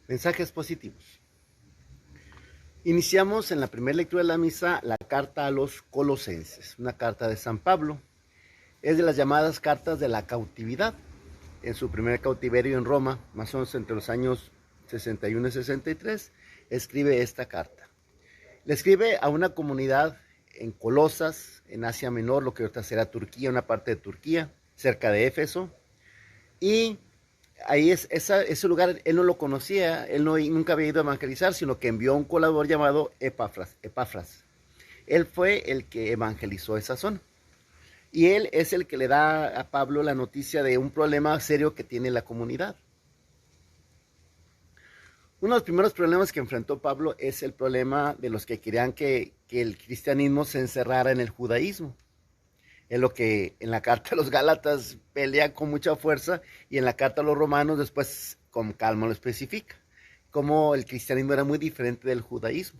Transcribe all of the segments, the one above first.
Mensajes positivos. Iniciamos en la primera lectura de la misa la carta a los Colosenses, una carta de San Pablo. Es de las llamadas cartas de la cautividad. En su primer cautiverio en Roma, más o menos entre los años 61 y 63, escribe esta carta. Le escribe a una comunidad en Colosas, en Asia Menor, lo que ahorita será Turquía, una parte de Turquía, cerca de Éfeso. Y ahí ese lugar él no lo conocía, él nunca había ido a evangelizar, sino que envió a un colaborador llamado Epafras. Él fue el que evangelizó esa zona. Y él es el que le da a Pablo la noticia de un problema serio que tiene la comunidad. Uno de los primeros problemas que enfrentó Pablo es el problema de los que querían que el cristianismo se encerrara en el judaísmo. Es lo que en la carta a los Gálatas pelea con mucha fuerza y en la carta a los Romanos después con calma lo especifica. Como el cristianismo era muy diferente del judaísmo.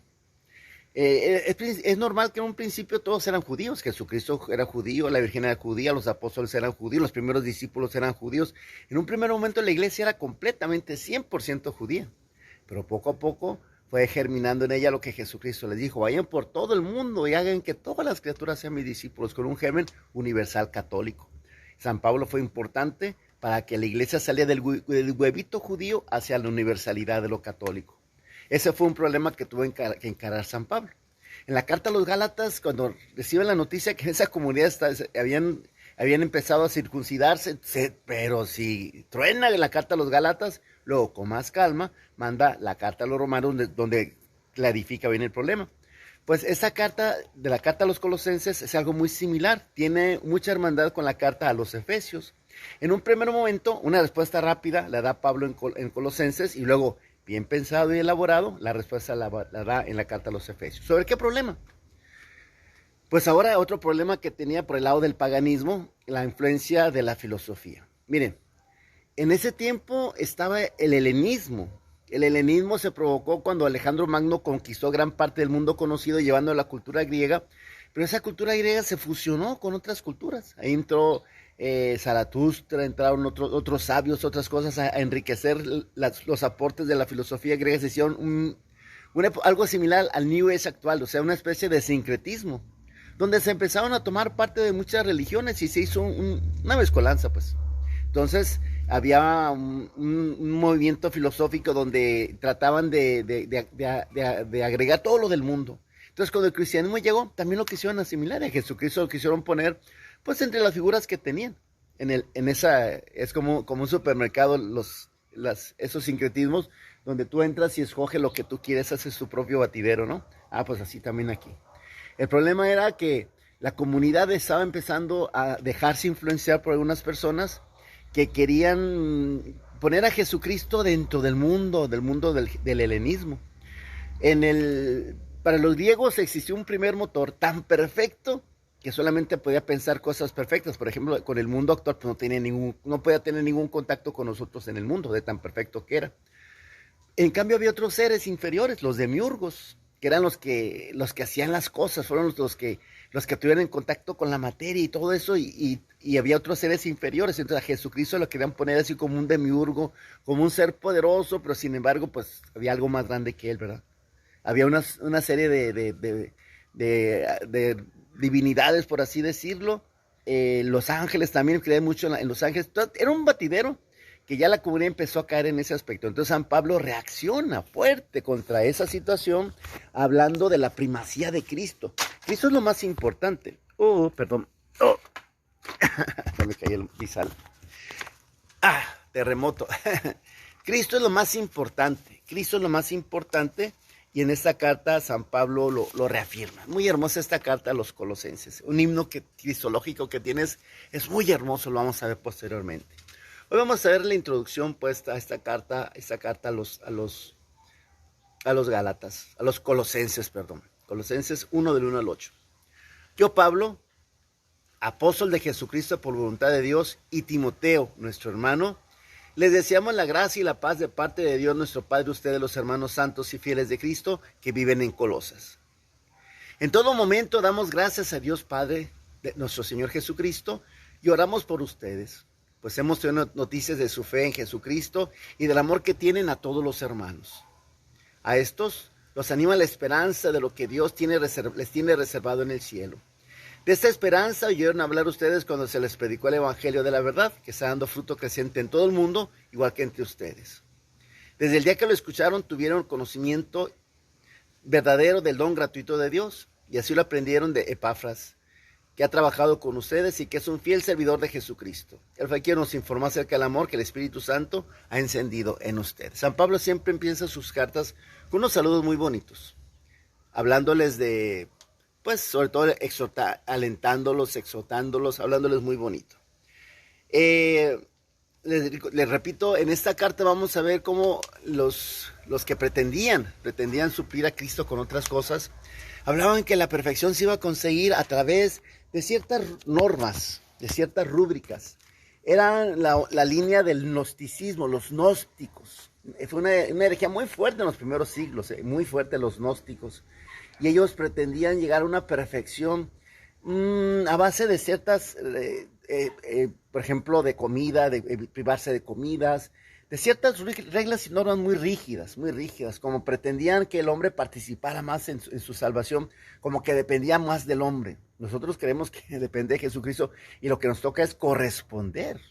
Es normal que en un principio todos eran judíos. Jesucristo era judío, la Virgen era judía, los apóstoles eran judíos, los primeros discípulos eran judíos. En un primer momento la iglesia era completamente 100% judía, pero poco a poco fue germinando en ella lo que Jesucristo les dijo: vayan por todo el mundo y hagan que todas las criaturas sean mis discípulos, con un germen universal católico. San Pablo fue importante para que la iglesia saliera del huevito judío hacia la universalidad de lo católico. Ese fue un problema que tuvo que encarar San Pablo. En la carta a los Gálatas, cuando reciben la noticia que en esa comunidad habían empezado a circuncidarse, pero si truena la carta a los Gálatas, luego con más calma manda la carta a los Romanos donde clarifica bien el problema. Pues esa carta, de la carta a los Colosenses, es algo muy similar, tiene mucha hermandad con la carta a los Efesios. En un primer momento, una respuesta rápida la da Pablo en Colosenses y luego, bien pensado y elaborado, la respuesta la da en la carta a los Efesios. ¿Sobre qué problema? Pues ahora otro problema que tenía por el lado del paganismo, la influencia de la filosofía. Miren, en ese tiempo estaba el helenismo. El helenismo se provocó cuando Alejandro Magno conquistó gran parte del mundo conocido llevando la cultura griega, pero esa cultura griega se fusionó con otras culturas. Ahí entró Zaratustra, entraron otros sabios, otras cosas a enriquecer los aportes de la filosofía griega. Se hicieron algo similar al New Age actual, o sea, una especie de sincretismo, donde se empezaron a tomar parte de muchas religiones y se hizo una mezcolanza, pues. Entonces había un movimiento filosófico donde trataban de agregar todo lo del mundo. Entonces cuando el cristianismo llegó, también lo quisieron asimilar. A Jesucristo lo quisieron poner pues entre las figuras que tenían. Es como un supermercado, esos sincretismos, donde tú entras y escoges lo que tú quieres, haces tu propio batidero, ¿no? Pues así también aquí. El problema era que la comunidad estaba empezando a dejarse influenciar por algunas personas que querían poner a Jesucristo dentro del mundo del helenismo. Para los griegos existió un primer motor tan perfecto que solamente podía pensar cosas perfectas. Por ejemplo, con el mundo actual pues no podía tener ningún contacto con nosotros en el mundo, de tan perfecto que era. En cambio había otros seres inferiores, los demiurgos, que eran los que hacían las cosas, fueron los que tuvieron en contacto con la materia y todo eso, y había otros seres inferiores. Entonces a Jesucristo lo querían poner así como un demiurgo, como un ser poderoso, pero sin embargo pues había algo más grande que él, ¿verdad? Había una serie de divinidades, por así decirlo. Los ángeles también, creían mucho en los ángeles. Era un batidero que ya la comunidad empezó a caer en ese aspecto. Entonces San Pablo reacciona fuerte contra esa situación, hablando de la primacía de Cristo. Cristo es lo más importante. Perdón. Me cayó el bisal. Terremoto. Cristo es lo más importante. Cristo es lo más importante. Y en esta carta San Pablo lo reafirma. Muy hermosa esta carta a los Colosenses. Un himno cristológico que tienes, es muy hermoso, lo vamos a ver posteriormente. Hoy vamos a ver la introducción puesta a esta carta a los Gálatas, a los Colosenses, perdón. Colosenses 1 del 1 al 8. Yo, Pablo, apóstol de Jesucristo por voluntad de Dios, y Timoteo, nuestro hermano, les deseamos la gracia y la paz de parte de Dios nuestro Padre, ustedes los hermanos santos y fieles de Cristo que viven en Colosas. En todo momento damos gracias a Dios Padre de nuestro Señor Jesucristo y oramos por ustedes, pues hemos tenido noticias de su fe en Jesucristo y del amor que tienen a todos los hermanos. A estos los anima la esperanza de lo que Dios les tiene reservado en el cielo. De esta esperanza oyeron hablar ustedes cuando se les predicó el evangelio de la verdad, que está dando fruto creciente en todo el mundo, igual que entre ustedes. Desde el día que lo escucharon, tuvieron conocimiento verdadero del don gratuito de Dios, y así lo aprendieron de Epafras, que ha trabajado con ustedes y que es un fiel servidor de Jesucristo. Él fue quien nos informó acerca del amor que el Espíritu Santo ha encendido en ustedes. San Pablo siempre empieza sus cartas con unos saludos muy bonitos, hablándoles de, pues sobre todo alentándolos, exhortándolos, hablándoles muy bonito. Les repito, en esta carta vamos a ver cómo los que pretendían suplir a Cristo con otras cosas, hablaban que la perfección se iba a conseguir a través de ciertas normas, de ciertas rúbricas. Era la línea del gnosticismo, los gnósticos. Fue una herejía muy fuerte en los primeros siglos, muy fuerte los gnósticos. Y ellos pretendían llegar a una perfección a base de ciertas, por ejemplo, de comida, de privarse de comidas, de ciertas reglas y normas muy rígidas, como pretendían que el hombre participara más en su salvación, como que dependía más del hombre. Nosotros creemos que depende de Jesucristo y lo que nos toca es corresponder.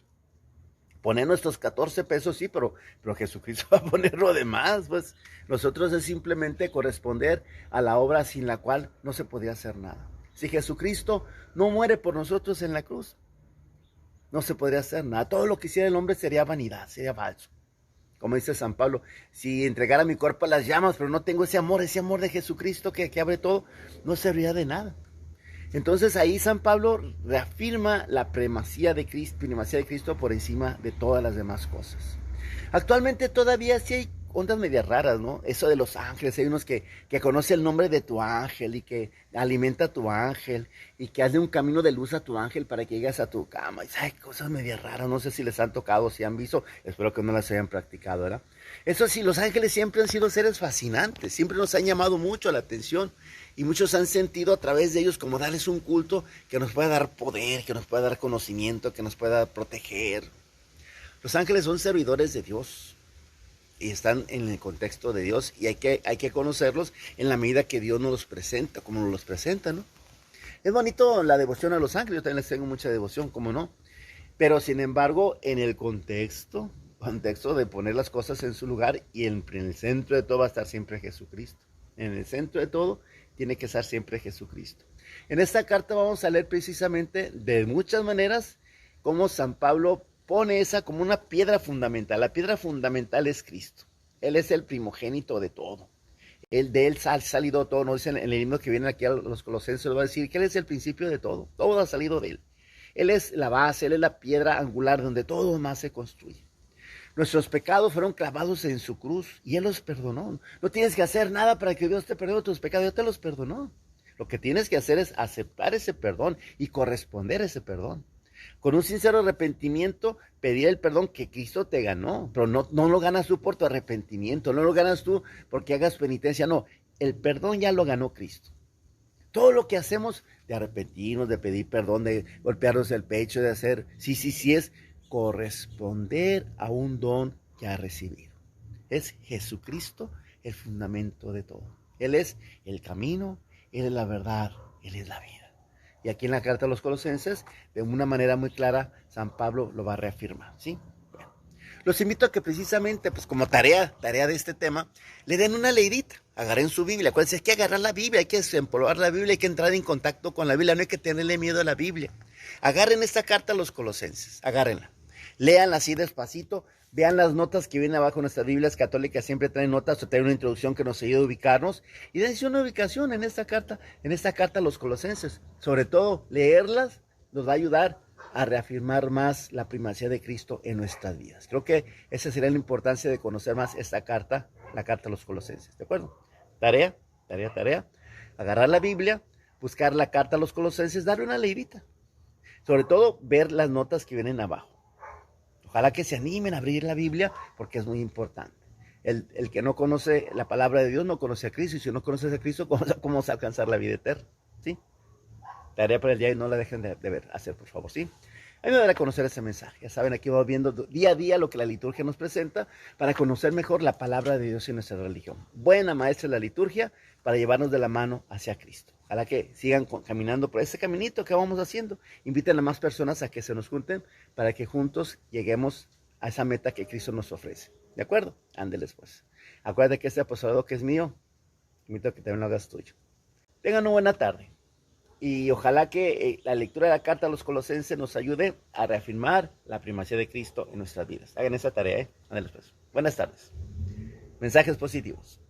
Poner nuestros 14 pesos, sí, pero Jesucristo va a poner lo demás, pues. Nosotros es simplemente corresponder a la obra sin la cual no se podía hacer nada. Si Jesucristo no muere por nosotros en la cruz, no se podría hacer nada. Todo lo que hiciera el hombre sería vanidad, sería falso. Como dice San Pablo, si entregara mi cuerpo a las llamas, pero no tengo ese amor de Jesucristo que abre todo, no serviría de nada. Entonces ahí San Pablo reafirma la primacía de Cristo por encima de todas las demás cosas. Actualmente todavía sí hay ondas medias raras, ¿no? Eso de los ángeles, hay unos que conocen el nombre de tu ángel y que alimenta a tu ángel y que hace un camino de luz a tu ángel para que llegues a tu cama. Y hay cosas medias raras, no sé si les han tocado, si han visto, espero que no las hayan practicado, ¿verdad? Eso sí, los ángeles siempre han sido seres fascinantes, siempre nos han llamado mucho la atención y muchos han sentido a través de ellos como darles un culto que nos pueda dar poder, que nos pueda dar conocimiento, que nos pueda proteger. Los ángeles son servidores de Dios y están en el contexto de Dios y hay que conocerlos en la medida que Dios nos los presenta, como nos los presenta, ¿no? Es bonito la devoción a los ángeles, yo también les tengo mucha devoción, ¿cómo no? Pero sin embargo, en el contexto de poner las cosas en su lugar y en el centro de todo va a estar siempre Jesucristo. En el centro de todo tiene que estar siempre Jesucristo. En esta carta vamos a leer precisamente de muchas maneras cómo San Pablo pone esa como una piedra fundamental. La piedra fundamental es Cristo. Él es el primogénito de todo. De él ha salido todo. Nos dicen en el himno que vienen aquí a los Colosenses, va a decir que Él es el principio de todo. Todo ha salido de Él. Él es la base, Él es la piedra angular donde todo más se construye. Nuestros pecados fueron clavados en su cruz y Él los perdonó. No tienes que hacer nada para que Dios te perdone tus pecados, Dios te los perdonó. Lo que tienes que hacer es aceptar ese perdón y corresponder a ese perdón. Con un sincero arrepentimiento, pedir el perdón que Cristo te ganó, pero no lo ganas tú por tu arrepentimiento, no lo ganas tú porque hagas penitencia, no, el perdón ya lo ganó Cristo. Todo lo que hacemos de arrepentirnos, de pedir perdón, de golpearnos el pecho, de hacer, sí, es corresponder a un don que ha recibido. Es Jesucristo el fundamento de todo. Él es el camino, Él es la verdad, Él es la vida. Y aquí en la carta a los Colosenses, de una manera muy clara, San Pablo lo va a reafirmar, ¿sí? Bueno, los invito a que precisamente, pues como tarea de este tema, le den una leidita, agarren su Biblia. Acuérdense, hay que agarrar la Biblia, hay que desempolvar la Biblia, hay que entrar en contacto con la Biblia, no hay que tenerle miedo a la Biblia. Agarren esta carta a los Colosenses, agárrenla. Léanla así despacito, vean las notas que vienen abajo en nuestras Biblias católicas, siempre traen notas o traen una introducción que nos ayuda a ubicarnos, y dense una ubicación en esta carta a los Colosenses. Sobre todo, leerlas nos va a ayudar a reafirmar más la primacía de Cristo en nuestras vidas. Creo que esa sería la importancia de conocer más esta carta, la carta a los Colosenses, ¿de acuerdo? Tarea, agarrar la Biblia, buscar la carta a los Colosenses, darle una leidita. Sobre todo, ver las notas que vienen abajo. Ojalá que se animen a abrir la Biblia porque es muy importante. El que no conoce la palabra de Dios no conoce a Cristo, y si no conoces a Cristo, ¿cómo vas a alcanzar la vida eterna? ¿Sí? Tarea para el día y no la dejen de hacer, por favor, ¿sí? Ayudar a conocer ese mensaje. Ya saben, aquí vamos viendo día a día lo que la liturgia nos presenta para conocer mejor la palabra de Dios y nuestra religión. Buena maestra de la liturgia para llevarnos de la mano hacia Cristo. Ojalá que sigan caminando por ese caminito que vamos haciendo. Inviten a más personas a que se nos junten para que juntos lleguemos a esa meta que Cristo nos ofrece. ¿De acuerdo? Ándeles pues. Acuérdate que este apostolado que es mío, invito a que también lo hagas tuyo. Tengan una buena tarde. Y ojalá que la lectura de la carta a los colosenses nos ayude a reafirmar la primacía de Cristo en nuestras vidas. Hagan esa tarea, Ándale pues. Buenas tardes. Mensajes positivos.